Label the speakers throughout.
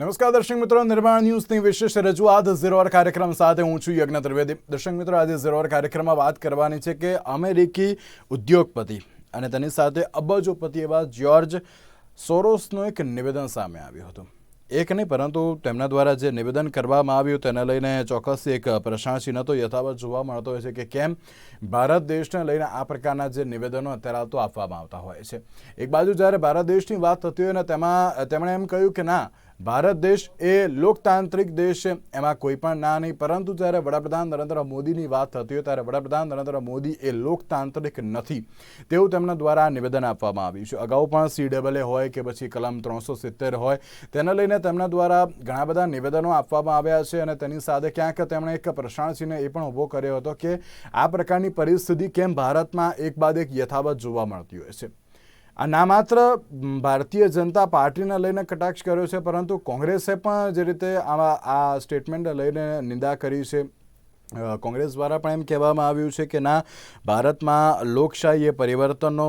Speaker 1: નમસ્કાર દર્શક મિત્રો, નિર્માણ ન્યૂઝની વિશેષ રજૂઆત ઝીરો અવર કાર્યક્રમ સાથે હું છું યજ્ઞ ત્રિવેદી. દર્શક મિત્રો, આજે ઝીરો અવર કાર્યક્રમમાં વાત કરવાની છે કે અમેરિકી ઉદ્યોગપતિ અને તેની સાથે અબજોપતિ એવા જ્યોર્જ સોરોસનું એક નિવેદન સામે આવ્યું હતું. એક નહીં પરંતુ તેમના દ્વારા જે નિવેદન કરવામાં આવ્યું તેને લઈને ચોક્કસ એક પ્રશ્નચિહ્ન તો યથાવત જોવા મળતો હોય છે કે કેમ ભારત દેશને લઈને આ પ્રકારના જે નિવેદનો અત્યારે તો આપવામાં આવતા હોય છે. એક બાજુ જ્યારે ભારત દેશની વાત થતી હોય ને તેમણે એમ કહ્યું કે ના, ભારત દેશ એ લોકતાંત્રિક દેશ છે, એમાં કોઈ પણ ના નહીં. પરંતુ જ્યારે વડાપ્રધાન નરેન્દ્ર મોદીની વાત થતી હોય ત્યારે વડાપ્રધાન નરેન્દ્ર મોદી એ લોકતાંત્રિક નથી તેવું તેમના દ્વારા નિવેદન આપવામાં આવ્યું છે. અગાઉ પણ CAA હોય કે પછી કલમ 370 હોય તેને લઈને તેમના દ્વારા ઘણા બધા નિવેદનો આપવામાં આવ્યા છે અને તેની સાથે ક્યાંક તેમણે એક પ્રશ્નચિહ્ન એ પણ ઊભો કર્યો હતો કે આ પ્રકારની પરિસ્થિતિ કેમ ભારતમાં એક બાદ એક યથાવત જોવા મળતી હોય છે. આ ના માત્ર ભારતીય જનતા પાર્ટીને લઈને કટાક્ષ કર્યો છે પરંતુ કોંગ્રેસે પણ જે રીતે આ સ્ટેટમેન્ટ લઈને નિંદા કરી છે. કોંગ્રેસ દ્વારા પણ એમ કહેવામાં આવ્યું છે કે ના, ભારતમાં લોકશાહી એ પરિવર્તનનો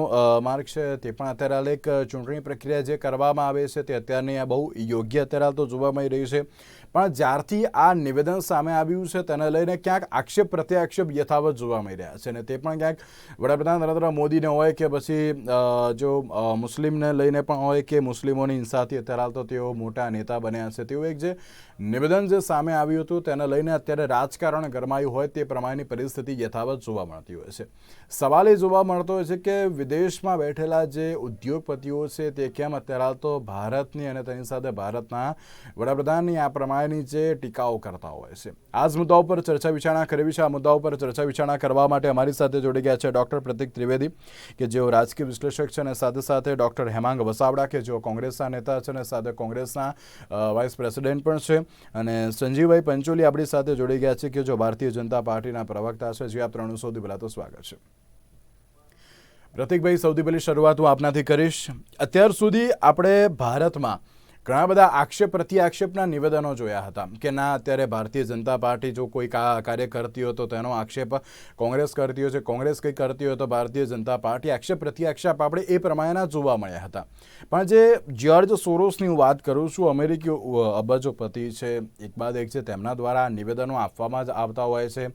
Speaker 1: માર્ગ છે. તે પણ અત્યારે હાલ એક ચૂંટણી પ્રક્રિયા જે કરવામાં આવે છે તે અત્યારની આ બહુ યોગ્ય અત્યારે હાલ તો જોવા મળી રહી છે. પણ જ્યારથી આ નિવેદન સામે આવ્યું છે તેને લઈને ક્યાંક આક્ષેપ પ્રત્યાક્ષેપ યથાવત જોવા મળી રહ્યા છે અને તે પણ ક્યાંક વડાપ્રધાન નરેન્દ્ર મોદીને હોય કે પછી જો મુસ્લિમને લઈને પણ હોય કે મુસ્લિમોની હિંસાથી અત્યારે હાલ તો તેઓ મોટા નેતા બન્યા છે. તેવું એક જે નિવેદન જે સામે આવ્યું હતું તેને લઈને અત્યારે રાજકારણ ગરમાયું હોય તે પ્રમાણેની પરિસ્થિતિ યથાવત જોવા મળતી હોય છે. સવાલ એ જોવા મળતો હોય છે કે વિદેશમાં બેઠેલા જે ઉદ્યોગપતિઓ છે તે કેમ અત્યારે હાલ તો ભારતની અને તેની સાથે ભારતના વડાપ્રધાનની આ પ્રમાણે જે ટીકાઓ કરતા હોય છે. આ જ મુદ્દા ઉપર ચર્ચા વિચારણા કરવી છે. આ મુદ્દા ઉપર ચર્ચા વિચારણા કરવા માટે અમારી સાથે જોડી ગયા છે ડૉક્ટર પ્રતિક ત્રિવેદી કે જેઓ રાજકીય વિશ્લેષક છે અને સાથે સાથે ડૉક્ટર હેમાંગ વસાવડા કે જેઓ કોંગ્રેસના નેતા છે અને સાથે કોંગ્રેસના વાઇસ પ્રેસિડેન્ટ પણ છે, અને સંજીવભાઈ પંચોલી આપણી સાથે જોડી ગયા છે કે જો ભારતીય જનતા પાર્ટીના પ્રવક્તા છે. જે આપ ત્રણનું સૌથી પહેલાં તો સ્વાગત છે. પ્રતિકભાઈ, સૌથી પહેલી શરૂઆત હું આપનાથી કરીશ. અત્યાર સુધી આપણે ભારતમાં ઘણા બધા આક્ષેપ પ્રત્યાક્ષેપના નિવેદનો જોયા હતા કે ના, અત્યારે ભારતીય જનતા પાર્ટી જો કોઈ કાર્ય કરતી હોય તો તેનો આક્ષેપ કોંગ્રેસ કરતી હોય છે, કોંગ્રેસ કંઈ કરતી હોય તો ભારતીય જનતા પાર્ટી આક્ષેપ પ્રત્યાક્ષેપ આપણે એ પ્રમાણેના જોવા મળ્યા હતા. પણ જે જ્યોર્જ સોરોસની હું વાત કરું છું, અમેરિકી અબજોપતિ છે, એક બાદ એક છે તેમના દ્વારા નિવેદનો આપવામાં જ આવતા હોય છે.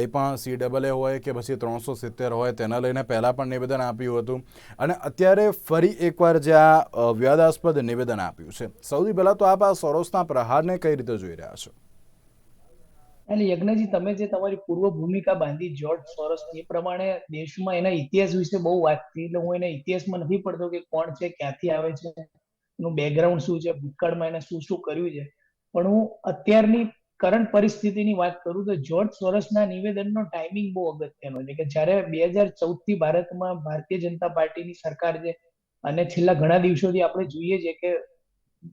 Speaker 1: એ પણ CAA હોય કે પછી 370 હોય તેના લઈને પહેલાં પણ નિવેદન આપ્યું હતું અને અત્યારે ફરી એકવાર જે આ વિવાદાસ્પદ નિવેદન આપ્યું છે. સૌથી પહેલા તો આપ આ સોરોસના પ્રહારને કઈ રીતે જોઈ રહ્યા છો?
Speaker 2: એટલે યજ્ઞજી, તમે જે તમારી પૂર્વ ભૂમિકા બાંધી જ્યોર્જ સોરોસ, એ પ્રમાણે દેશમાં એના ઇતિહાસ વિશે બહુ વાત થઈ. એટલે હું એના ઇતિહાસમાં નથી પડતો કે કોણ છે, ક્યાંથી આવે છે, એનું બેકગ્રાઉન્ડ શું છે, ભૂતકાળમાં એને શું શું કર્યું છે. પણ હું અત્યારની કરંટ પરિસ્થિતિની વાત કરું તો જ્યોર્જ સોરોસના નિવેદનનો ટાઈમિંગ બહુ અગત્યનો છે કે જ્યારે 2014 થી ભારતમાં ભારતીય જનતા પાર્ટીની સરકાર છે અને છેલ્લા ઘણા દિવસોથી આપણે જોઈએ છે કે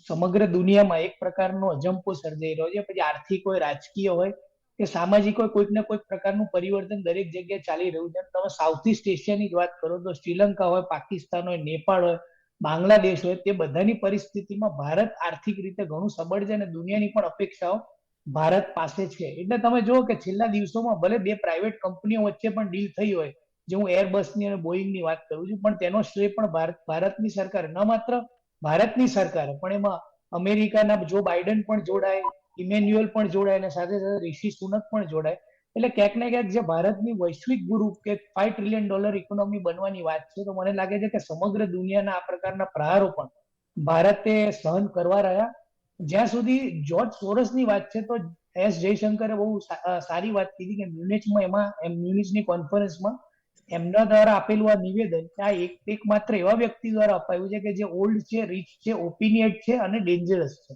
Speaker 2: સમગ્ર દુનિયામાં એક પ્રકારનો અજંપો સર્જાઈ રહ્યો છે. પછી આર્થિક હોય, રાજકીય હોય કે સામાજિક હોય, કોઈક ને કોઈક પ્રકારનું પરિવર્તન દરેક જગ્યાએ ચાલી રહ્યું છે. તમે સાઉથ ઇસ્ટ એશિયાની જ વાત કરો તો શ્રીલંકા હોય, પાકિસ્તાન હોય, નેપાળ હોય, બાંગ્લાદેશ હોય, તે બધાની પરિસ્થિતિમાં ભારત આર્થિક રીતે ઘણું સબળ છે અને દુનિયાની પણ અપેક્ષાઓ ભારત પાસે છે. એટલે તમે જુઓ કે છેલ્લા દિવસોમાં ભલે બે પ્રાઇવેટ કંપનીઓ વચ્ચે પણ ડીલ થઈ હોય, જે હું એરબસની અને બોઈંગની વાત કરું છું, પણ તેનો શ્રેય પણ ભારતની સરકાર, ન માત્ર ભારતની સરકાર પણ એમાં અમેરિકાના જો બાઇડન પણ જોડાય, ઇમેન્યુઅલ પણ જોડાય અને સાથે સાથે રિશી સુનક પણ જોડાય. એટલે ક્યાંક ને ક્યાંક જે ભારતની વૈશ્વિક ગુરુ કે $5 ટ્રિલિયન ઇકોનોમી બનવાની વાત છે, તો મને લાગે છે કે સમગ્ર દુનિયાના આ પ્રકારના પ્રહારો પણ ભારતે સહન કરવા રહ્યા. જ્યાં સુધી જ્યોર્જ સોરોસની વાત છે તો જયશંકરે બહુ સારી વાત કીધી કે મ્યુનિચની કોન્ફરન્સમાં એમના દ્વારા આપેલું આ નિવેદન આ એક માત્ર એવા વ્યક્તિ દ્વારા અપાયું છે કે જે ઓલ્ડ છે, રીચ છે, ઓપિનિયટ છે અને ડેન્જરસ છે.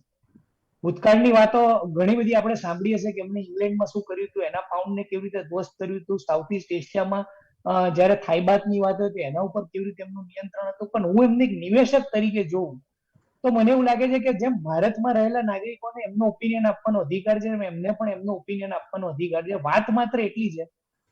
Speaker 2: ભૂતકાળની વાતો ઘણી બધી આપણે સાંભળી હશે કે એમને ઇંગ્લેન્ડમાં શું કર્યું હતું, એના પાઉન્ડને કેવી રીતે ધ્વસ્ત કર્યું હતું, સાઉથ ઇસ્ટ એશિયામાં જ્યારે થાઈબાતની વાત હતી એના ઉપર કેવી રીતે એમનું નિયંત્રણ હતું. પણ હું એમને એક નિવેશક તરીકે જોઉં તો મને એવું લાગે છે કે જેમ ભારતમાં રહેલા નાગરિકોને એમનો ઓપિનિયન આપવાનો અધિકાર છે, એમને પણ એમનો ઓપિનિયન આપવાનો અધિકાર છે. વાત માત્ર એટલી છે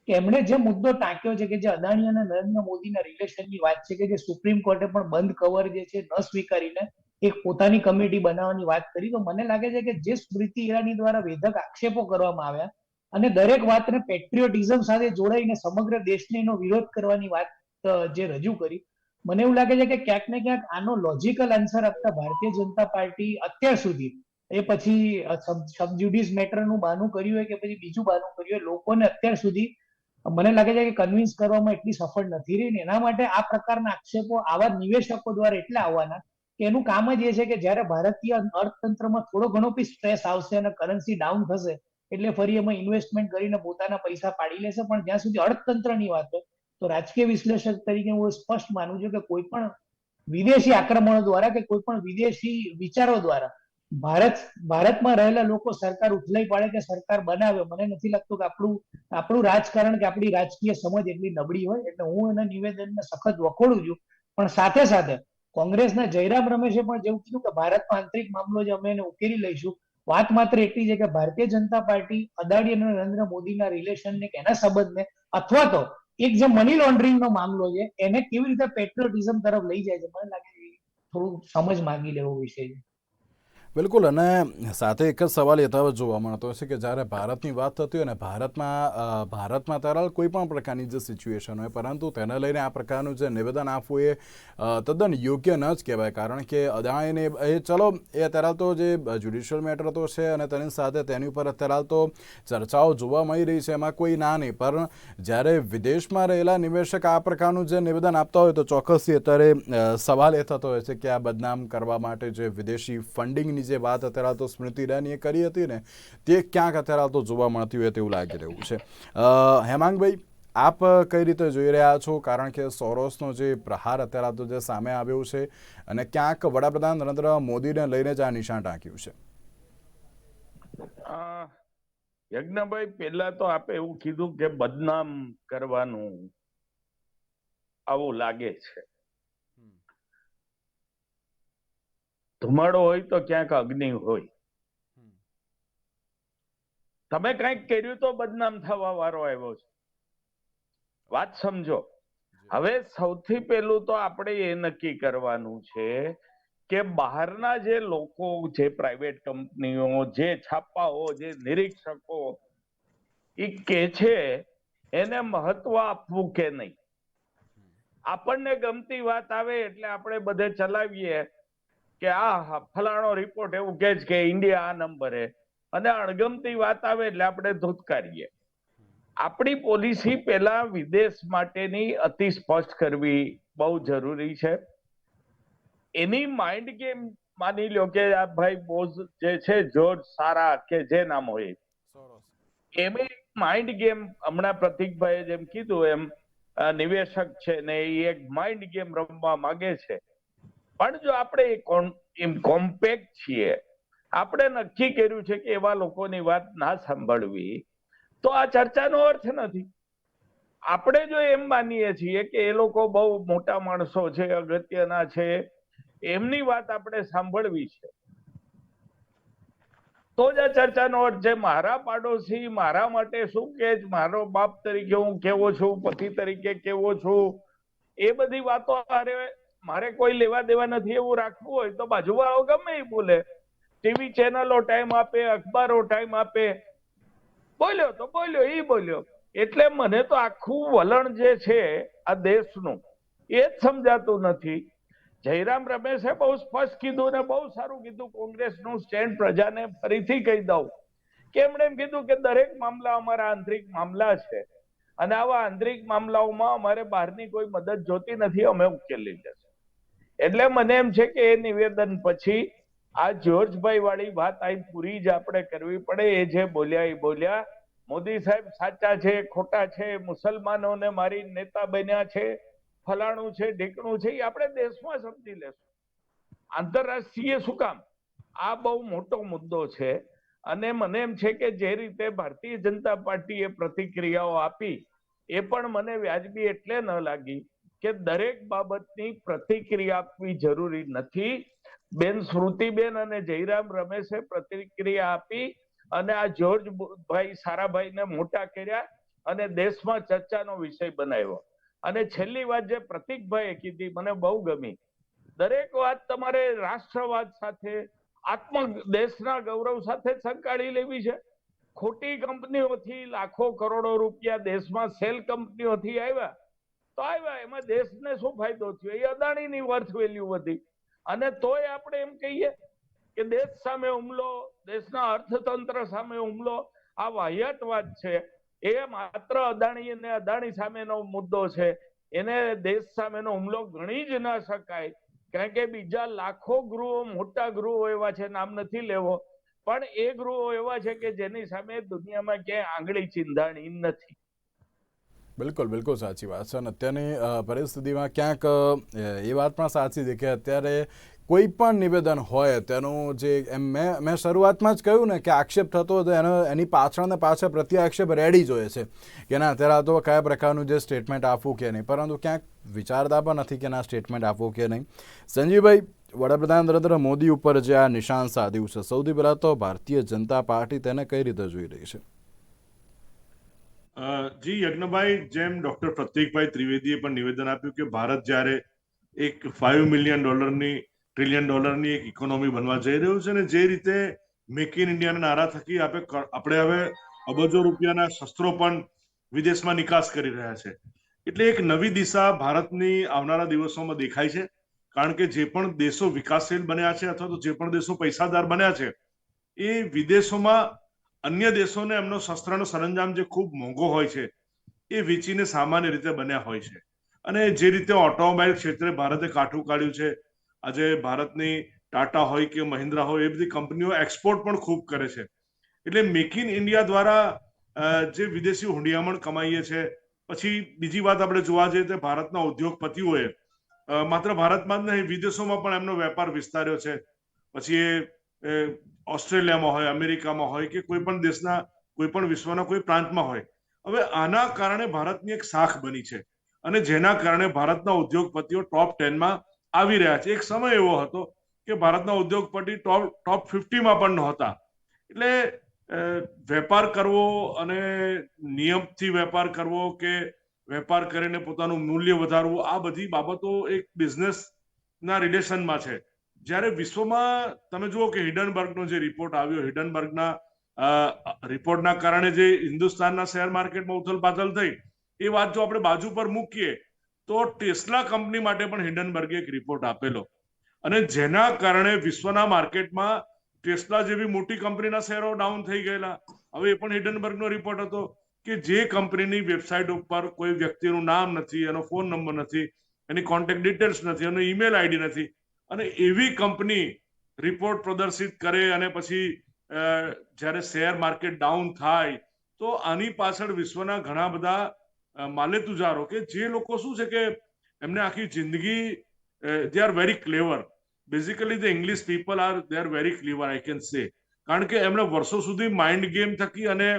Speaker 2: કે એમણે જે મુદ્દો ટાંક્યો છે કે જે અદાણી અને નરેન્દ્ર મોદીના રિલેશનની વાત છે કે જે સુપ્રીમ કોર્ટે પણ બંધ કવર જે છે ન સ્વીકારીને એક પોતાની કમિટી બનાવવાની વાત કરી, તો મને લાગે છે કે જે સ્મૃતિ ઈરાની દ્વારા વેધક આક્ષેપો કરવામાં આવ્યા અને દરેક વાતને પેટ્રિયોટિઝમ સાથે જોડાઈને સમગ્ર દેશને એનો વિરોધ કરવાની વાત જે રજૂ કરી, મને એવું લાગે છે કે ક્યાંક ને ક્યાંક આનો લોજિકલ આન્સર આપતા ભારતીય જનતા પાર્ટી અત્યાર સુધી એ પછી સબજ્યુડિસ મેટરનું બહાનું કર્યું હોય કે પછી બીજું બહાનું કર્યું હોય, લોકોને અત્યાર સુધી મને લાગે છે કે કન્વિન્સ કરવામાં એટલી સફળ નથી રહી ને એના માટે આ પ્રકારના આક્ષેપો આવા નિવેશકો દ્વારા એટલે આવવાના કે એનું કામ જ એ છે કે જ્યારે ભારતીય અર્થતંત્રમાં થોડો ઘણો બી સ્ટ્રેસ આવશે અને કરન્સી ડાઉન થશે એટલે ફરી એમાં ઇન્વેસ્ટમેન્ટ કરીને પોતાના પૈસા પાડી લેશે. પણ જ્યાં સુધી અર્થતંત્રની વાત હોય તો રાજકીય વિશ્લેષક તરીકે હું સ્પષ્ટ માનું છું કે કોઈ પણ વિદેશી આક્રમણો દ્વારા કે કોઈ પણ વિદેશી વિચારો દ્વારા ભારતમાં રહેલા લોકો સરકાર ઉથલાઈ પાડે કે સરકાર બનાવે, મને નથી લાગતું કે આપણું રાજકારણ કે આપણી રાજકીય સમજ એટલી નબળી હોય. એટલે હું એના નિવેદનને સખત વખોડું છું. પણ સાથે સાથે કોંગ્રેસના જયરામ રમેશે પણ જેવું કીધું કે ભારતમાં આંતરિક મામલો જે અમે એને ઉકેલી લઈશું. વાત માત્ર એટલી છે કે ભારતીય જનતા પાર્ટી અદાણી અને નરેન્દ્ર મોદીના રિલેશનને કે એના સંબંધને અથવા તો એક જે મની લોન્ડરિંગનો મામલો છે એને કેવી રીતે પેટ્રિયોટિઝમ તરફ લઈ જાય છે, મને લાગે છે થોડું સમજ માંગી લેવો વિષય છે.
Speaker 1: બિલકુલ. અને સાથે એક જ સવાલ યથાવત જોવા મળતો છે કે જ્યારે ભારતની વાત થતી હોય ને ભારતમાં ત્યારે કોઈ પણ પ્રકારની જે સિચ્યુએશન હોય, પરંતુ તેને લઈને આ પ્રકારનું જે નિવેદન આપવું એ તદ્દન યોગ્ય ન જ કહેવાય. કારણ કે અદાણીને ચલો એ અત્યારે તો જે જ્યુડિશિયલ મેટર તો છે અને તેની સાથે તેની ઉપર અત્યારે તો ચર્ચાઓ જોવા મળી રહી છે, એમાં કોઈ ના નહીં. પણ જ્યારે વિદેશમાં રહેલા નિવેશક આ પ્રકારનું જે નિવેદન આપતા હોય તો ચોક્કસથી અત્યારે સવાલ એ થતો હોય છે કે આ બદનામ કરવા માટે જે વિદેશી ફંડિંગની જે વાત અત્યારે તો સ્મૃતિ ઈરાનીએ કરી હતી ને તે ક્યાંક અત્યારે તો જોવા મળતી હોય તેવું લાગી રહ્યું છે. હેમાંગભાઈ, આપ કઈ રીતે જોઈ રહ્યા છો? કારણ કે સોરોસનો જે પ્રહાર અત્યારે તો જે સામે આવ્યો છે અને ક્યાંક વડાપ્રધાન નરેન્દ્ર મોદીને લઈને જ આ નિશાન ટાંક્યું છે.
Speaker 3: યજ્ઞભાઈ, પહેલા તો આપે એવું કીધું કે બદનામ કરવાનું આવું લાગે છે. ધુમાડો હોય તો ક્યાંક અગ્નિ હોય. તમે કંઈક કર્યું તો બદનામ થવા વારો આવ્યો છે. વાત સમજો. હવે સૌથી પહેલું તો આપણે એ નક્કી કરવાનું છે કે બહારના જે લોકો, જે પ્રાઇવેટ કંપનીઓ, જે છાપાઓ, જે નિરીક્ષકો એ કે છે એને મહત્વ આપવું કે નહીં. આપણને ગમતી વાત આવે એટલે આપણે બધે ચલાવીએ કે આ ફલાણો રિપોર્ટ એવું કે છે કે ઇન્ડિયા આ નંબરે, અને અણગમતી વાત આવે એટલે આપણે ધૂતકારીએ. આપણી પોલિસી પહેલા વિદેશ માટેની અતિ સ્પષ્ટ કરવી બહુ જરૂરી છે. એની માઇન્ડ ગેમ માની લો કે આ ભાઈ બોઝ જે છે, જોર્જ સારા કે જે નામ હોય, એમ માઇન્ડ ગેમ હમણાં પ્રતિકભાઈએ જેમ કીધું એમ નિવેશક છે ને એ એક માઇન્ડ ગેમ રમવા માંગે છે. પણ જો આપણે કોમ્પેક્ટ છીએ, આપણે નક્કી કર્યું છે કે એવા લોકોની વાત ના સાંભળવી, તો આ ચર્ચાનો અર્થ નથી. આપણે જો એમ માનીએ છીએ કે એ લોકો બહુ મોટા માણસો છે, અગત્યના છે, એમની વાત આપણે સાંભળવી છે, તો જ આ ચર્ચાનો અર્થ છે. મારા પાડોશી મારા માટે શું કે, મારો બાપ તરીકે હું કેવો છું, પતિ તરીકે કેવો છું, એ બધી વાતો મારે કોઈ લેવા દેવા નથી એવું રાખવું હોય તો બાજુવાળો ગમે એ બોલે, ટીવી ચેનલો ટાઈમ આપે, અખબારો ટાઈમ આપે, બોલ્યો તો બોલ્યો, એ બોલ્યો. એટલે મને તો આખું વલણ જે છે આ દેશનું એ જ સમજાતું નથી. જયરામ રમેશે બહુ સ્પષ્ટ કીધું ને બહુ સારું કીધું. કોંગ્રેસનું સ્ટેન્ડ પ્રજાને ફરીથી કહી દઉં કે એમણે એમ કીધું કે દરેક મામલા અમારા આંતરિક મામલા છે અને આવા આંતરિક મામલાઓમાં અમારે બહારની કોઈ મદદ જોતી નથી, અમે ઉકેલી લેશું. એટલે મને એમ છે કે એ નિવેદન પછી આ જ્યોર્જભાઈ વાળી વાત અહીં પૂરી જ આપણે કરવી પડે. એ જે બોલ્યા એ બોલ્યા. મોદી સાહેબ સાચા છે, ખોટા છે, મુસલમાનોને મારી નેતા બન્યા છે, ફલાણું છે, ઢીકણું છે, એ આપણે દેશમાં સમજી લેશું. આંતરરાષ્ટ્રીય શું કામ? આ બહુ મોટો મુદ્દો છે. અને મને એમ છે કે જે રીતે ભારતીય જનતા પાર્ટીએ પ્રતિક્રિયાઓ આપી એ પણ મને વ્યાજબી એટલે ન લાગી કે દરેક બાબતની પ્રતિક્રિયા આપવી જરૂરી નથી. બેન શ્રુતિબેન અને જયરામ રમેશે પ્રતિક્રિયા આપી અને આ જ્યોર્જભાઈ સારાભાઈને મોટા કર્યા અને દેશમાં ચર્ચાનો વિષય બનાવ્યો. અને છેલ્લી વાત જે પ્રતિકભાઈએ કીધી મને બહુ ગમી. દરેક વાત તમારે રાષ્ટ્રવાદ સાથે, દેશના ગૌરવ સાથે સંકાળી લેવી છે. ખોટી કંપનીઓથી લાખો કરોડો રૂપિયા દેશમાં સેલ કંપનીઓથી આવ્યા તો આવ્યા, એમાં દેશને શું ફાયદો થયો? એ અદાણીની વર્થ વેલ્યુ વધી. અને તોય આપણે એમ કહીએ કે દેશ સામે હુમલો, દેશના અર્થતંત્ર સામે હુમલો, આ વાહિયાતવાદ છે. એ માત્ર અદાણી અને અદાણી સામેનો મુદ્દો છે. એને દેશ સામેનો હુમલો ગણી જ ના શકાય, કારણ કે બીજા લાખો ગૃહો, મોટા ગૃહો એવા છે, નામ નથી લેવો, પણ એ ગૃહો એવા છે કે જેની સામે દુનિયામાં ક્યાંય આંગળી ચીંધાણી નથી.
Speaker 1: બિલકુલ બિલકુલ સાચી વાત છે. અને અત્યારની પરિસ્થિતિમાં ક્યાંક એ વાત પણ સાચી છે કે અત્યારે કોઈ પણ નિવેદન હોય તેનું જે મેં શરૂઆતમાં જ કહ્યું ને કે આક્ષેપ થતો હતો એની પાછળ ને પાછળ પ્રત્યાક્ષેપ રેડી જ હોય છે કે ના અત્યારે આ તો કયા પ્રકારનું જે સ્ટેટમેન્ટ આપવું કે નહીં, પરંતુ ક્યાંક વિચારતા પણ નથી કે ના સ્ટેટમેન્ટ આપવું કે નહીં. સંજીવભાઈ, વડાપ્રધાન નરેન્દ્ર મોદી ઉપર જે આ નિશાન સાધ્યું છે, સૌથી પહેલાં તો ભારતીય જનતા પાર્ટી તેને કઈ રીતે જોઈ રહી છે?
Speaker 4: જી યજ્ઞભાઈ, જેમ ડોક્ટર પ્રતીકભાઈ ત્રિવેદીએ પણ નિવેદન આપ્યું કે ભારત જ્યારે એક $5 ટ્રિલિયન ડોલરની એક ઇકોનોમી બનવા જઈ રહ્યું છે, ને જે રીતે મેક ઇન ઇન્ડિયાના નારા થકી આપણે હવે અબજો રૂપિયાના શસ્ત્રો પણ વિદેશમાં નિકાસ કરી રહ્યા છે. એટલે એક નવી દિશા ભારતની આવનારા દિવસોમાં દેખાય છે. કારણ કે જે પણ દેશો વિકાસશીલ બન્યા છે અથવા તો જે પણ દેશો પૈસાદાર બન્યા છે, એ વિદેશોમાં અન્ય દેશોને એમનો શસ્ત્રનો સરંજામ જે ખૂબ મોંઘો હોય છે એ વેચીને સામાન્ય રીતે બન્યા હોય છે. અને જે રીતે ઓટોમોબાઈલ ક્ષેત્રે ભારતે કાઠું કાઢ્યું છે, આજે ભારતની ટાટા હોય કે મહિન્દ્રા હોય, એ બધી કંપનીઓ એક્સપોર્ટ પણ ખૂબ કરે છે. એટલે મેક ઇન ઇન્ડિયા દ્વારા જે વિદેશી હુંડિયામણ કમાઈએ છે. પછી બીજી વાત આપણે જોવા જઈએ તો ભારતના ઉદ્યોગપતિઓએ માત્ર ભારતમાં જ નહીં વિદેશોમાં પણ એમનો વેપાર વિસ્તાર્યો છે. પછી એ ઓસ્ટ્રેલિયામાં હોય, અમેરિકામાં હોય કે કોઈ પણ દેશના, કોઈ પણ વિશ્વના કોઈ પ્રાંતમાં હોય. હવે આના કારણે ભારતની એક શાખ બની છે અને જેના કારણે ભારતના ઉદ્યોગપતિઓ ટોપ 10માં આવી રહ્યા છે. એક સમય એવો હતો કે ભારતના ઉદ્યોગપતિ ટોપ 50માં પણ નહોતા. એટલે વેપાર કરવો અને નિયમથી વેપાર કરવો કે વેપાર કરીને પોતાનું મૂલ્ય વધારવું, આ બધી બાબતો એક બિઝનેસના રિલેશનમાં છે. જ્યારે વિશ્વમાં તમે જુઓ કે હિડનબર્ગનો જે રિપોર્ટ આવ્યો, હિડનબર્ગના રિપોર્ટના કારણે જે હિન્દુસ્તાનના શેર માર્કેટમાં ઉથલપાથલ થઈ, એ વાત જો આપણે બાજુ પર મૂકીએ તો ટેસ્લા કંપની માટે પણ હિડનબર્ગે એક રિપોર્ટ આપેલો, અને જેના કારણે વિશ્વના માર્કેટમાં ટેસ્લા જેવી મોટી કંપનીના શેરો ડાઉન થઈ ગયેલા. હવે એ પણ હિડનબર્ગનો રિપોર્ટ હતો કે જે કંપનીની વેબસાઇટ ઉપર કોઈ વ્યક્તિનું નામ નથી, એનો ફોન નંબર નથી, એની કોન્ટેક્ટ ડિટેલ્સ નથી, એનો ઈમેલ આઈડી નથી, અને એવી કંપની રિપોર્ટ પ્રદર્શિત કરે અને પછી જ્યારે શેર માર્કેટ ડાઉન થાય, તો આની પાછળ વિશ્વના ઘણા બધા માલેતુજારો કે જે લોકો શું છે કે એમને આખી જિંદગી દે are very clever. Basically the English people are they are very clever, I can say. કારણ કે એમણે વર્ષો સુધી માઇન્ડ ગેમ થકી અને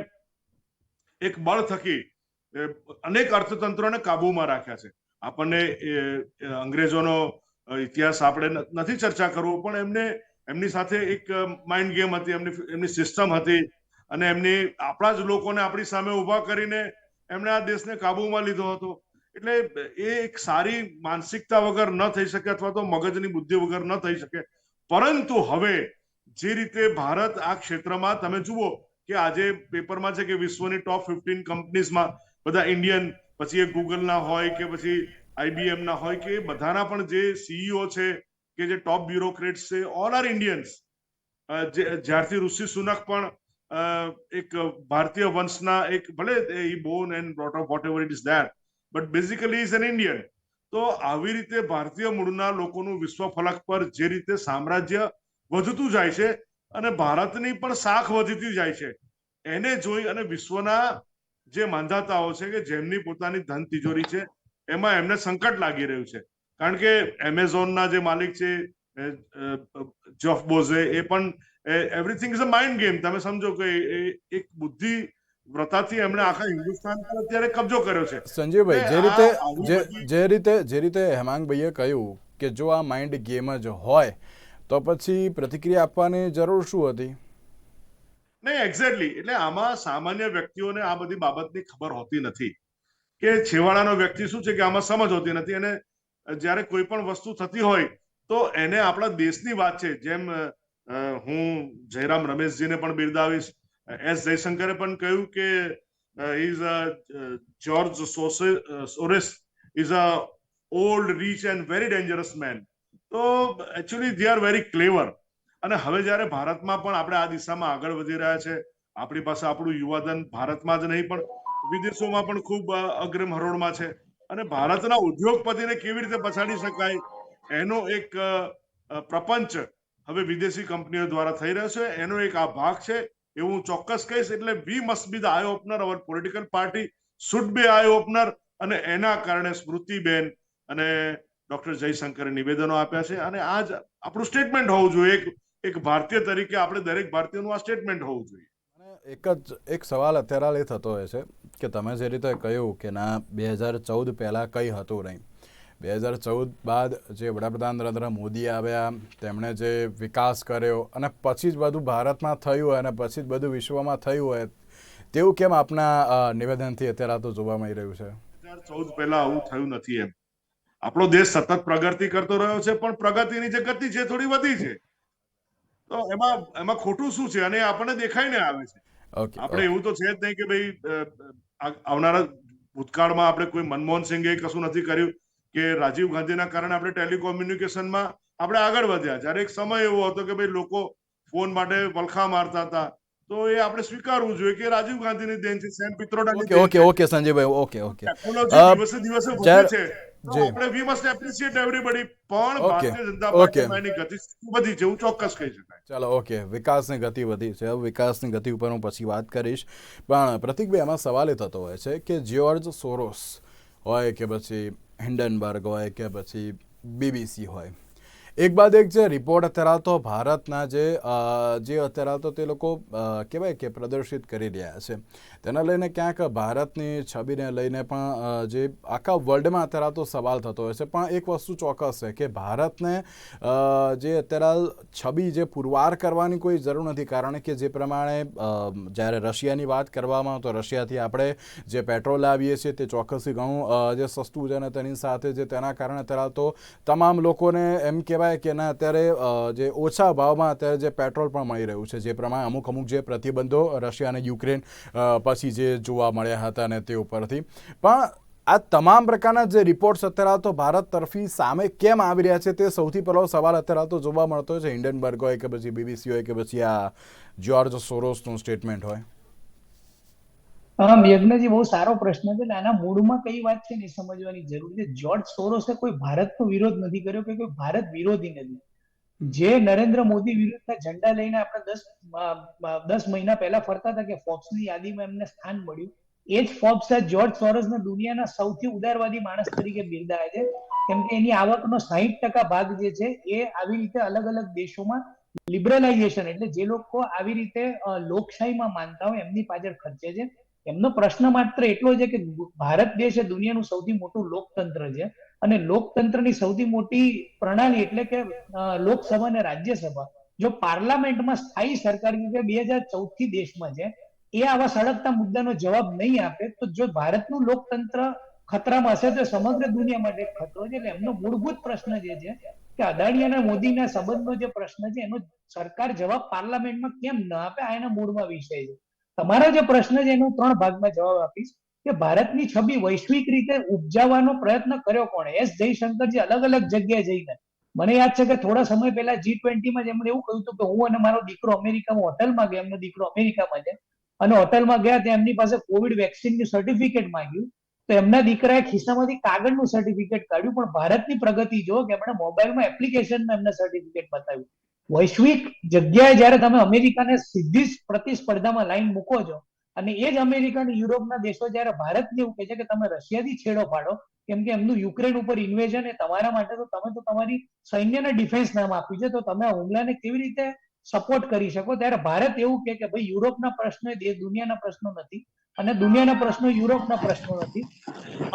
Speaker 4: એક બળ થકી અનેક અર્થતંત્રોને કાબુમાં રાખ્યા છે. આપણને અંગ્રેજોનો ઇતિહાસ આપણે નથી ચર્ચા કરવો, પણ એમની સાથે એક માઇન્ડ ગેમ હતી, એમની સિસ્ટમ હતી, અને આપણા જ લોકોને આપણી સામે ઉભા કરીને એમણે આ દેશને કાબુમાં લીધો હતો. એટલે એ એક સારી માનસિકતા વગર ન થઈ શકે અથવા તો મગજની બુદ્ધિ વગર ન થઈ શકે. પરંતુ હવે જે રીતે ભારત આ ક્ષેત્રમાં, તમે જુઓ કે આજે પેપરમાં છે કે વિશ્વની ટોપ 15 કંપનીઝમાં બધા ઇન્ડિયન, પછી એ ગૂગલના હોય કે પછી IBM ના હોય કે બધાના પણ જે CEO છે કે જે ટોપ બ્યુરોક્રેટ્સ છે, ઓલ આર ઇન્ડિયન્સ. જ્યારથી ઋષિ સુનક પણ એક ભારતીય વંશના, એક ભલે he born and brought up whatever it is that, but basically he is an Indian. તો આવી રીતે ભારતીય મૂળના લોકોનું વિશ્વ ફલક પર જે રીતે સામ્રાજ્ય વધતું જાય છે અને ભારતની પણ શાખ વધતી જાય છે, એને જોઈ અને વિશ્વના જે માંધાતાઓ છે કે જેમની પોતાની ધન તિજોરી છે, એમાં એમને સંકટ લાગી રહ્યું છે. કારણ કે એમેઝોનના જે માલિક છે જેફ બોઝે, એ પણ everything is a mind game. તમે સમજો કે એક બુદ્ધિ વ્રતાથી એમણે આખા હિન્દુસ્તાન પર અત્યારે કબજો કર્યો છે.
Speaker 1: સંજીવભાઈ, જે રીતે હેમાંગભાઈએ કહ્યું કે જો આ માઇન્ડ ગેમ જ હોય તો પછી પ્રતિક્રિયા આપવાની જરૂર શું હતી?
Speaker 4: નહીં, એક્ઝેક્ટલી. એટલે આમાં સામાન્ય વ્યક્તિઓને આ બધી બાબતની ખબર હોતી નથી કે છેવાડાનો વ્યક્તિ શું છે કે આમાં સમજ હોતી નથી, અને જ્યારે કોઈ પણ વસ્તુ થતી હોય તો એને આપણા દેશની વાત છે. જેમ હું જયરામ રમેશજીને પણ બિરદાવીશ, એસ જયશંકરે પણ કહ્યું કે George Soros is a old, rich and very dangerous man. તો actually they are very clever. અને હવે જ્યારે ભારતમાં પણ આપણે આ દિશામાં આગળ વધી રહ્યા છે, આપણી પાસે આપણું યુવાધન ભારતમાં જ નહીં પણ વિદેશોમાં પણ ખૂબ અગ્રીમ હરોળમાં છે, અને ભારતના ઉદ્યોગપતિને કેવી રીતે પછાડી શકાય એનો એક પ્રપંચ હવે વિદેશી કંપનીઓ દ્વારા થઈ રહ્યો છે. એનો એક આ ભાગ છે એવું હું ચોક્કસ કહીશ. એટલે we must be the eye opener, our political party should be eye opener, અને એના કારણે સ્મૃતિબેન અને ડોક્ટર જયશંકરે નિવેદનો આપ્યા છે, અને આ જ આપણું સ્ટેટમેન્ટ હોવું જોઈએ. એક ભારતીય તરીકે આપણે દરેક ભારતીયનું આ સ્ટેટમેન્ટ હોવું જોઈએ.
Speaker 1: એક સવાલ અત્યારે એ થતો હોય છે કે તમે જે રીતે કહ્યું કે ના 2014 પહેલાં કંઈ હતું નહીં, 2014 બાદ જે વડાપ્રધાન નરેન્દ્ર મોદી આવ્યા, તેમણે જે વિકાસ કર્યો અને પછી જ બધું ભારતમાં થયું હોય અને પછી જ બધું વિશ્વમાં થયું હોય, તેવું કેમ આપના નિવેદનથી અત્યારે તો જોવા મળી રહ્યું છે?
Speaker 4: 2014 પહેલા આવું થયું નથી. એમ આપણો દેશ સતત પ્રગતિ કરતો રહ્યો છે, પણ પ્રગતિની જે ગતિ છે થોડી વધી છે. તો એમાં ખોટું શું છે? અને આપણને દેખાઈને આવે છે. આપણે એવું તો છે જ નહીં કે ભાઈ આવનારા ભૂતકાળમાં આપણે કોઈ મનમોહન સિંઘે કશું નથી કર્યું કે રાજીવ ગાંધીના કારણે આપણે ટેલિકોમ્યુનિકેશનમાં આપણે આગળ વધ્યા. જ્યારે એક સમય એવો હતો કે ભાઈ લોકો ફોન માટે વલખા મારતા હતા, તો એ આપણે સ્વીકારવું જોઈએ કે રાજીવ ગાંધીની દેન છે, સેમ પિત્રોડાની દેન છે.
Speaker 1: ઓકે સંજયભાઈ, ઓકે.
Speaker 4: ટેકનોલોજી દિવસે દિવસે વધે છે, તો આપણે વી મસ્ટ એપ્રિશિએટ એવરીબડી. પણ ભારતીય જનતા પાર્ટીમાં એની ગતિ વધી છે, હું ચોક્કસ કહી શકાય.
Speaker 1: ચાલો, ઓકે, વિકાસની ગતિ વધી છે. વિકાસની ગતિ ઉપર હું પછી વાત કરીશ, પણ પ્રતિકભાઈ, એમાં સવાલ એ થતો હોય છે કે જ્યોર્જ સોરોસ હોય કે પછી હિન્ડનબર્ગ હોય કે પછી BBC હોય, એક બાદ એક જે રિપોર્ટ અત્યારે તો ભારતના જે અત્યારે તો તે લોકો કહેવાય કે પ્રદર્શિત કરી રહ્યા છે, તેના લઈને ક્યાંક ભારતની છબીને લઈને પણ જે આખા વર્લ્ડમાં અત્યારે તો સવાલ થતો હોય છે. પણ એક વસ્તુ ચોક્કસ છે કે ભારતને જે અત્યારે છબી જે પુરવાર કરવાની કોઈ જરૂર નથી, કારણ કે જે પ્રમાણે જ્યારે રશિયાની વાત કરવામાં તો રશિયાથી આપણે જે પેટ્રોલ લાવીએ છીએ તે ચોક્કસથી ઘણું જે સસ્તું છે, અને તેની સાથે જે તેના કારણે અત્યારે તો તમામ લોકોને એમ કહેવાય કે ના અત્યારે જે ઓછા ભાવમાં અત્યારે જે પેટ્રોલ પણ મળી રહ્યું છે, જે પ્રમાણે અમુક જે પ્રતિબંધો રશિયા અને યુક્રેન પછી જે જોવા મળ્યા હતા ને તે ઉપરથી. પણ આ તમામ પ્રકારના જે રિપોર્ટ્સ અત્યારે તો ભારત તરફી સામે કેમ આવી રહ્યા છે, તે સૌથી પહેલો સવાલ અત્યારે તો જોવા મળતો હોય છે. હિન્ડનબર્ગ હોય કે પછી BBC હોય કે પછી આ જ્યોર્જ સોરોસનું સ્ટેટમેન્ટ હોય.
Speaker 2: યજ્ઞજી, બહુ સારો પ્રશ્ન છે. આના મૂળમાં કઈ વાત છે ને એ સમજવાની જરૂર છે. જ્યોર્જ સોરોસે કોઈ ભારતનો વિરોધ નથી કર્યો કે કોઈ ભારત વિરોધી નથી. જે નરેન્દ્ર મોદી વિરુદ્ધના ઝંડા લઈને આપણે 10 મહિના પહેલા ફરતા હતા કે ફોર્બ્સની યાદીમાં એમને સ્થાન મળ્યું, એ જ ફોર્બ્સ જ્યોર્જ સોરોસને દુનિયાના સૌથી ઉદારવાદી માણસ તરીકે બિરદાવે છે, કેમ કે એની આવકનો 60% ભાગ જે છે એ આવી રીતે અલગ અલગ દેશોમાં લિબરલાઇઝેશન, એટલે જે લોકો આવી રીતે લોકશાહીમાં માનતા હોય એમની પાછળ ખર્ચે છે. એમનો પ્રશ્ન માત્ર એટલો છે કે ભારત દેશ એ દુનિયાનું સૌથી મોટું લોકતંત્ર છે, અને લોકતંત્રની સૌથી મોટી પ્રણાલી એટલે કે લોકસભા અને રાજ્યસભા જો પાર્લામેન્ટમાં સ્થાયી સરકાર 2014 થી દેશમાં છે, એ આવા સળગતા મુદ્દાનો જવાબ નહીં આપે તો જો ભારતનું લોકતંત્ર ખતરામાં હશે તો સમગ્ર દુનિયા માટે ખતરો છે. એટલે એમનો મૂળભૂત પ્રશ્ન જે છે કે અદાણી અને મોદીના સંબંધનો જે પ્રશ્ન છે એનો સરકાર જવાબ પાર્લામેન્ટમાં કેમ ન આપે, આ એના મૂળમાં વિષય છે. તમારો જે પ્રશ્ન છે એનો 3 ભાગમાં જવાબ આપીશ કે ભારતની છબી વૈશ્વિક રીતે ઉપજાવવાનો પ્રયત્ન કર્યો કોણે? એસ જયશંકરજી અલગ અલગ જગ્યાએ જઈને, મને યાદ છે કે થોડા સમય પહેલા G20 માં એમણે એવું કહ્યું હતું કે હું અને મારો દીકરો અમેરિકામાં હોટલમાં ગયા, એમનો દીકરો અમેરિકામાં છે, અને હોટલમાં ગયા ત્યાં એમની પાસે કોવિડ વેક્સિનનું સર્ટિફિકેટ માંગ્યું, તો એમના દીકરાએ ખિસ્સામાંથી કાગળનું સર્ટિફિકેટ કાઢ્યું, પણ ભારતની પ્રગતિ જો કે એમણે મોબાઈલમાં એપ્લિકેશનમાં એમને સર્ટિફિકેટ બતાવ્યું. વૈશ્વિક જગ્યાએ જયારે તમે અમેરિકાને સીધી જ પ્રતિસ્પર્ધામાં લાઈન મૂકો છો, અને એ જ અમેરિકા અને યુરોપના દેશો જયારે ભારતને એવું કહે છે કે તમે રશિયાથી છેડો પાડો, કેમ કે એમનું યુક્રેન ઉપર ઇન્વેઝન એ તમારા માટે, તો તમે તો તમારી સૈન્યને ડિફેન્સ નામ આપ્યું છે, તો તમે આ હુમલાને કેવી રીતે સપોર્ટ કરી શકો? ત્યારે ભારત એવું કે ભાઈ યુરોપના પ્રશ્નો એ દુનિયાના પ્રશ્નો નથી, અને દુનિયાના પ્રશ્નો યુરોપના પ્રશ્નો નથી.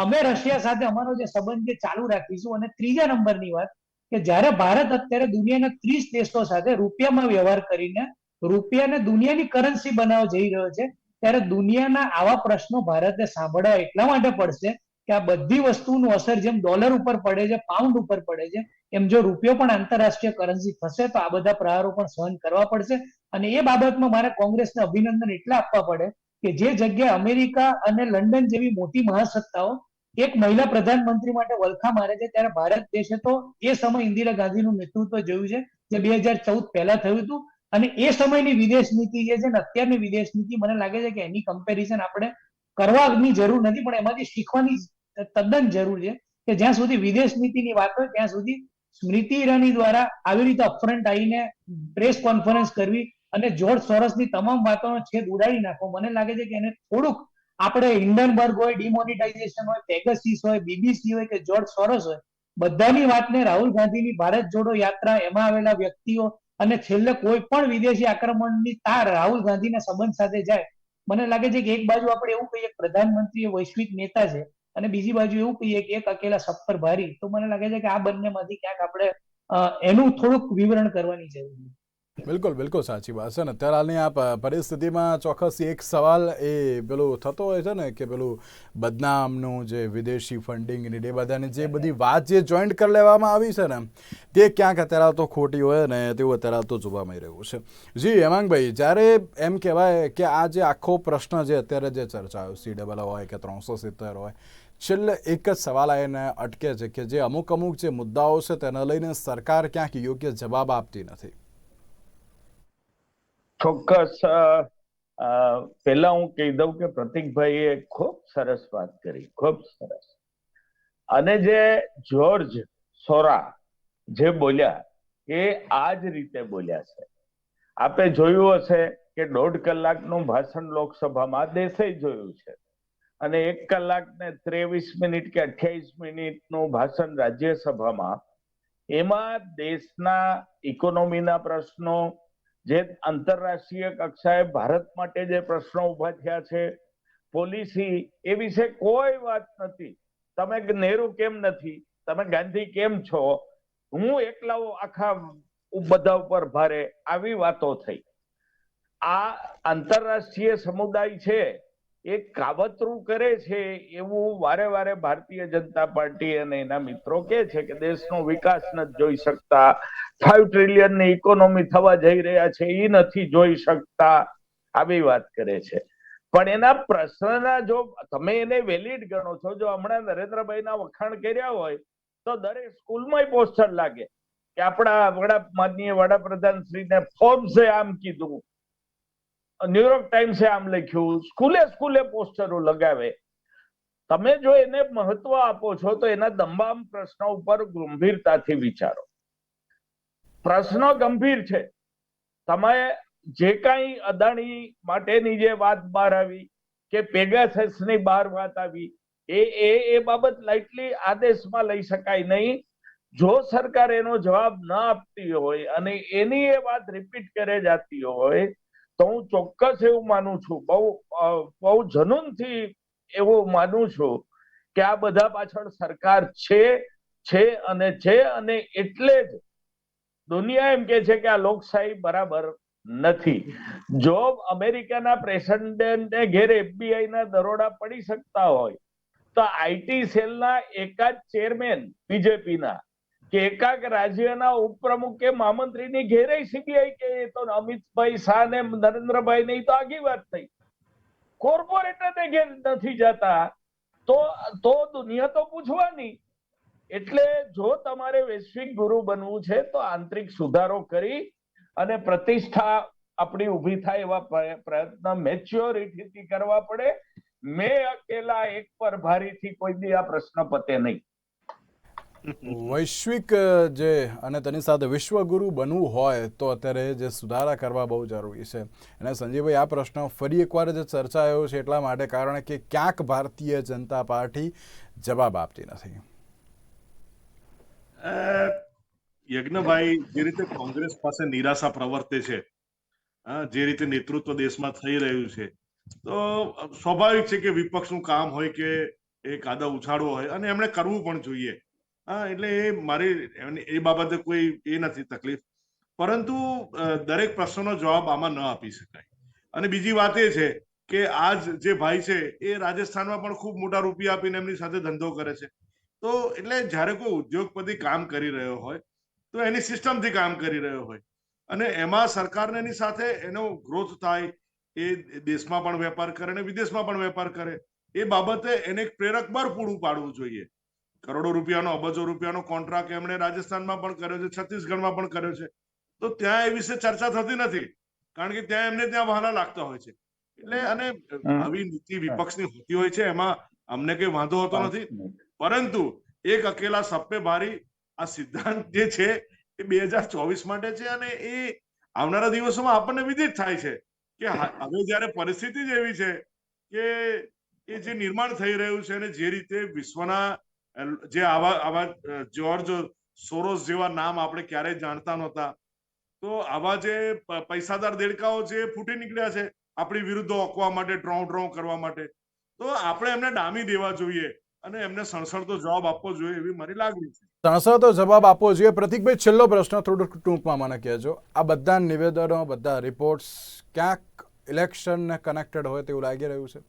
Speaker 2: અમે રશિયા સાથે અમારો જે સંબંધ છે ચાલુ રાખીશું. અને ત્રીજા નંબરની વાત કે જ્યારે ભારત અત્યારે દુનિયાના 30 દેશો સાથે રૂપિયામાં વ્યવહાર કરીને રૂપિયાને દુનિયાની કરન્સી બનાવવા જઈ રહ્યો છે, ત્યારે દુનિયાના આવા પ્રશ્નો ભારતે સાંભળવા એટલા માટે પડશે કે આ બધી વસ્તુનું અસર જેમ ડોલર ઉપર પડે છે, પાઉન્ડ ઉપર પડે છે, એમ જો રૂપિયો પણ આંતરરાષ્ટ્રીય કરન્સી થશે તો આ બધા પ્રહારો પણ સહન કરવા પડશે. અને એ બાબતમાં મારે કોંગ્રેસને અભિનંદન એટલા આપવા પડે કે જે જગ્યાએ અમેરિકા અને લંડન જેવી મોટી મહાસત્તાઓ એક મહિલા પ્રધાનમંત્રી માટે વલખા મારે છે, ત્યારે ભારત દેશે તો એ સમય ઇન્દિરા ગાંધીનું નેતૃત્વ જોયું છે, જે 2014 પહેલા થયું હતું. અને એ સમયની વિદેશ નીતિ જે છે ને અત્યારની વિદેશ નીતિ મને લાગે છે કે એની કમ્પેરિઝન આપણે કરવાની જરૂર નથી, પણ એમાંથી શીખવાની તદ્દન જરૂર છે કે જ્યાં સુધી વિદેશ નીતિની વાત હોય ત્યાં સુધી સ્મૃતિ ઈરાની દ્વારા આવી રીતે અપફ્રન્ટ આવીને પ્રેસ કોન્ફરન્સ કરવી અને જોર્જ સોરસની તમામ વાતોનો છેદ ઉડાડી નાખવો, મને લાગે છે કે એને થોડુંક આપણે હિન્ડનબર્ગ હોય, ડિમોનિટાઇઝેશન હોય, પેગાસીસ હોય, બીબીસી હોય કે જોર્જ સોરસ હોય, બધાની વાતને રાહુલ ગાંધીની ભારત જોડો યાત્રા, એમાં આવેલા વ્યક્તિઓ અને છેલ્લે કોઈ પણ વિદેશી આક્રમણની તાર રાહુલ ગાંધીના સંબંધ સાથે જાય. મને લાગે છે કે એક બાજુ આપણે એવું કહીએ કે પ્રધાનમંત્રી વૈશ્વિક નેતા છે અને બીજી બાજુ એવું કહીએ કે એક અકેલા સફર ભારી, તો મને લાગે છે કે આ બંનેમાંથી ક્યાંક આપણે એનું થોડુંક વિવરણ કરવાની જરૂર છે.
Speaker 1: બિલકુલ બિલકુલ સાચી વાત છે ને અત્યારે હાલની આ પરિસ્થિતિમાં ચોક્કસ એક સવાલ એ પેલું થતો હોય છે ને કે પેલું બદનામનું જે વિદેશી ફંડિંગની એ બધાની જે બધી વાત જે જોઈન્ટ કરી લેવામાં આવી છે ને તે ક્યાંક અત્યારે તો ખોટી હોય ને તેવું અત્યારે તો જોવા મળી રહ્યું છે. જી હેમાંગભાઈ, જ્યારે એમ કહેવાય કે આ જે આખો પ્રશ્ન જે અત્યારે જે ચર્ચાયો CAA હોય કે 370 હોય, છેલ્લે એક જ સવાલ આવીને અટકે છે કે જે અમુક જે મુદ્દાઓ છે તેને લઈને સરકાર ક્યાંક યોગ્ય જવાબ આપતી નથી.
Speaker 3: ચોક્કસ. પહેલા હું કહી દઉં કે પ્રતિકભાઈએ ખૂબ સરસ વાત કરી, ખૂબ સરસ. અને જે જોર્જ સોરા જે બોલ્યા એ આ જ રીતે બોલ્યા છે. આપે જોયું હશે કે 1.5 કલાકનું ભાષણ લોકસભામાં દેશે જોયું છે અને 1 કલાક ને 23 મિનિટ કે 28 મિનિટનું ભાષણ રાજ્યસભામાં. એમાં દેશના ઇકોનોમીના પ્રશ્નો, જે આંતરરાષ્ટ્રીય કક્ષાએ ભારત માટે જે પ્રશ્નો ઉભા થયા છે, પોલિસી, એ વિશે કોઈ વાત નથી. તમે નહેરુ કેમ નથી, તમે ગાંધી કેમ છો, હું એકલા આખા બધા ઉપર ભારે, આવી વાતો થઈ. આ આંતરરાષ્ટ્રીય સમુદાય છે એ કાવતરું કરે છે એવું વારે વારે ભારતીય જનતા પાર્ટી અને એના મિત્રો કહે છે કે દેશનો વિકાસ નથી જોઈ શકતા, 5 ટ્રિલિયનની ઇકોનોમી થવા જઈ રહ્યા છે એ નથી જોઈ શકતા, આવી વાત કરે છે. પણ એના પ્રશ્નના જો તમે એને વેલિડ ગણો છો, જો હમણાં નરેન્દ્રભાઈના વખાણ કર્યા હોય તો દરેક સ્કૂલમાં પોસ્ટર લાગે કે આપણા માનનીય વડાપ્રધાન શ્રીને ફોર્બ્સે આમ કીધું, ન્યુયોર્ક ટાઈમ્સે આમ લખ્યું, સ્કૂલે પોસ્ટરો લગાવે. તમે જો એને મહત્વ આપો છો તો એના તમામ પ્રશ્નો ઉપર ગંભીરતાથી વિચારો. પ્રશ્નો ગંભીર છે. તમે જે કાંઈ અદાણી માટેની જે વાત બહાર આવી કે પેગાસસની બહાર વાત આવી, એ બાબત લાઇટલી આદેશમાં લઈ શકાય નહીં. જો સરકાર એનો જવાબ ન આપતી હોય અને એની એ વાત રિપીટ કરે જાતી હોય તો હું ચોક્કસ એવું માનું છું, બહુ જનૂનથી એવું માનું છું કે આ બધા પાછળ સરકાર છે અને એટલે જ દુનિયા એમ કે છે કે આ લોકશાહી બરાબર નથી. જો અમેરિકાના પ્રેસિડેન્ટને ઘેર FBI ના દરોડા પડી શકતા હોય તો IT સેલના એકાદ ચેરમેન બીજેપીના કે એકાક રાજ્યના ઉપપ્રમુખ કે મહામંત્રીની ઘેરે CBI કે તો અમિતભાઈ શાહ ને નરેન્દ્રભાઈ ને તો આગી વાત થઈ. કોર્પોરેટરને ઘેર નથી જતા તો દુનિયા તો પૂછવાની. એટલે જો તમારે વૈશ્વિક ગુરુ બનવું છે તો આંતરિક સુધારો કરી અને પ્રતિષ્ઠા આપણી ઊભી થાય એવા પ્રયત્ન મેચ્યોરિટીથી કરવા પડે. મેં અકેલા એક પર ભારીથી કોઈ દી આ પ્રશ્ન પતે નહીં.
Speaker 1: વૈશ્વિક જે અને તેની સાથે વિશ્વગુરુ બનવું હોય તો અત્યારે જે સુધારા કરવા બહુ જરૂરી છે. અને સંજયભાઈ, આ પ્રશ્ન ફરી એકવાર જે ચર્ચાયો છે એટલા માટે કારણ કે ક્યાંક ભારતીય જનતા પાર્ટી જવાબ આપતી નથી.
Speaker 4: યજ્ઞભાઈ, જે રીતે કોંગ્રેસ પાસે નિરાશા પ્રવર્તે છે, જે રીતે નેતૃત્વ દેશમાં થઈ રહ્યું છે, તો સ્વાભાવિક છે કે વિપક્ષનું કામ હોય કે એ કાદવ ઉછાળવો હોય અને એમણે કરવું પણ જોઈએ. એટલે એ બાબતે કોઈ એ નથી તકલીફ, પરંતુ દરેક પ્રશ્નનો જવાબ આમાં ન આપી શકાય. અને બીજી વાત એ છે કે આજ જે ભાઈ છે એ રાજસ્થાનમાં પણ ખૂબ મોટા રૂપિયા આપીને એમની સાથે ધંધો કરે છે. તો એટલે જ્યારે કોઈ ઉદ્યોગપતિ કામ કરી રહ્યો હોય તો એની સિસ્ટમથી કામ કરી રહ્યો હોય અને એમાં સરકારને એની સાથે એનો ગ્રોથ થાય, એ દેશમાં પણ વેપાર કરે અને વિદેશમાં પણ વેપાર કરે, એ બાબતે એને એક પ્રેરક બળ પૂરું પાડવું જોઈએ. કરોડો રૂપિયાનો, અબજો રૂપિયાનો કોન્ટ્રાક્ટ એમણે રાજસ્થાનમાં પણ કર્યો છે, છત્તીસગઢમાં પણ કર્યો છે. તો ત્યાં એ વિશે ચર્ચા થતી નથી, કારણ કે ત્યાં એમને ત્યાં વહાલા લાગતા હોય છે. એટલે અને આવી નીતિ વિપક્ષની હોતી હોય છે, એમાં અમને કઈ વાંધો હોતો નથી, પરંતુ એક અકેલા સબ પે ભારી આ સિદ્ધાંત જે છે એ 2024 માટે છે, અને એ આવનારા દિવસોમાં આપણને વિદિત થાય છે કે હવે જયારે પરિસ્થિતિ જ એવી છે કે એ જે નિર્માણ થઈ રહ્યું છે અને જે રીતે વિશ્વના જે આવા જ્યોર્જ સોરોસ જેવા નામ આપણે ક્યારેય જાણતા નહોતા, તો આવા જે પૈસાદાર દેડકાઓ જે ફૂટી નીકળ્યા છે આપણી વિરુદ્ધ ઓકવા માટે, ડ્રોવ કરવા માટે, તો આપણે એમને ડામી દેવા જોઈએ અને એમને સણસણતો જવાબ આપવો જોઈએ, એવી મારી લાગણી છે.
Speaker 1: સણસણતો જવાબ આપવો જોઈએ. પ્રતિકભાઈ, છેલ્લો પ્રશ્ન થોડુંક ટૂંકમાં મને કહેજો. આ બધા નિવેદનો, બધા રિપોર્ટ્સ ક્યાંક ઇલેક્શનને કનેક્ટેડ હોય તેવું લાગી રહ્યું છે?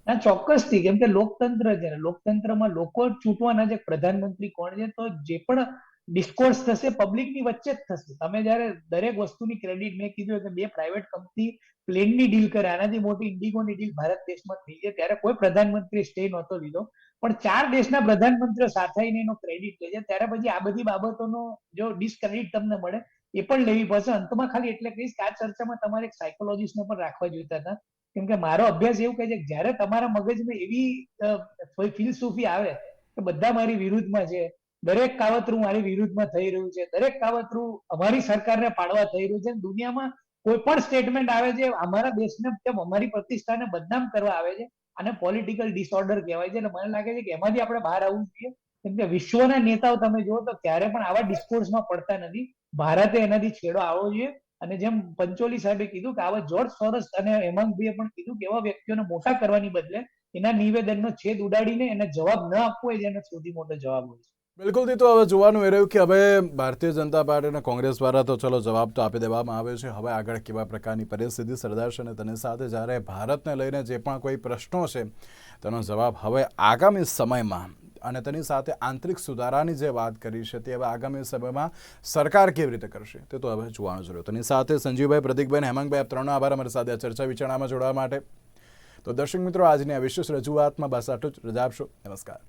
Speaker 2: ના, ચોક્કસથી, કેમ કે લોકતંત્ર છે ને, લોકતંત્રમાં લોકો ચૂંટવાના છે પ્રધાનમંત્રી કોણ છે, તો જે પણ ડિસ્કોર્સ થશે પબ્લિકની વચ્ચે જ થશે. તમે જયારે દરેક વસ્તુની ક્રેડિટ, મેં કીધું કે 2 પ્રાઇવેટ કંપની પ્લેનની ડીલ કરે, આનાથી મોટી ઇન્ડિગોની ડીલ ભારત દેશમાં થઈ છે, ત્યારે કોઈ પ્રધાનમંત્રી સ્ટે નહોતો લીધો, પણ 4 દેશના પ્રધાનમંત્રીઓ સાથે આવીને એનો ક્રેડિટ લે છે, ત્યારે પછી આ બધી બાબતોનો જો ડિસ્ક્રેડિટ તમને મળે એ પણ લેવી પડશે. અંતમાં ખાલી એટલે કહીશ કે આ ચર્ચામાં તમારે એક સાયકોલોજીસ્ટને પણ રાખવા જોઈતા હતા, કેમ કે મારો અભ્યાસ એવું કહે છે કે જયારે તમારા મગજમાં એવી ફિલસૂફી આવે કે બધા મારી વિરુદ્ધમાં છે, દરેક કાવતરું મારી વિરુદ્ધમાં થઈ રહ્યું છે, દરેક કાવતરું અમારી સરકારને પાડવા થઈ રહ્યું છે, દુનિયામાં કોઈ પણ સ્ટેટમેન્ટ આવે છે અમારા દેશને કેમ અમારી પ્રતિષ્ઠાને બદનામ કરવા આવે છે, આને પોલિટિકલ ડિસઓર્ડર કહેવાય છે. એટલે મને લાગે છે કે એમાંથી આપણે બહાર આવવું જોઈએ, કેમ કે વિશ્વના નેતાઓ તમે જુઓ તો ક્યારે પણ આવા ડિસ્કોર્સમાં પડતા નથી. ભારતે એનાથી છેડો આવવો જોઈએ. અને જેમ પંચોલી સાહેબે કીધું કે આવા જ્યોર્જ સોરસ અને હેમાંગભાઈએ પણ કીધું કે એવા વ્યક્તિઓને મોટા કરવાની બદલે એના નિવેદનનો છેદ ઉડાડીને એને જવાબ ન આપવો હોય જેનો સૌથી મોટો જવાબ હોય છે.
Speaker 1: બિલકુલ. તો હવે જોવાનું એ રહ્યું કે હવે ભારતીય જનતા પાર્ટી અને કોંગ્રેસ દ્વારા તો ચલો જવાબ તો આપી દેવામાં આવ્યો છે. હવે આગળ કેવા પ્રકારની પરિસ્થિતિ સર્જાશે અને તેની સાથે જ્યારે ભારતને લઈને જે પણ કોઈ પ્રશ્નો છે તેનો જવાબ હવે આગામી સમયમાં, અને તેની સાથે આંતરિક સુધારાની જે વાત કરી છે તે હવે આગામી સમયમાં સરકાર કેવી રીતે કરશે તે તો હવે જોવાનું જ રહ્યું. તેની સાથે સંજીવભાઈ, પ્રતિકભાઈ અને હેમાંગભાઈ, આપ ત્રણનો આભાર અમારી સાથે આ ચર્ચા વિચારણામાં જોડાવા માટે. તો દર્શક મિત્રો, આજની આ વિશેષ રજૂઆતમાં બસ આટલું જ. રજા આપશો. નમસ્કાર.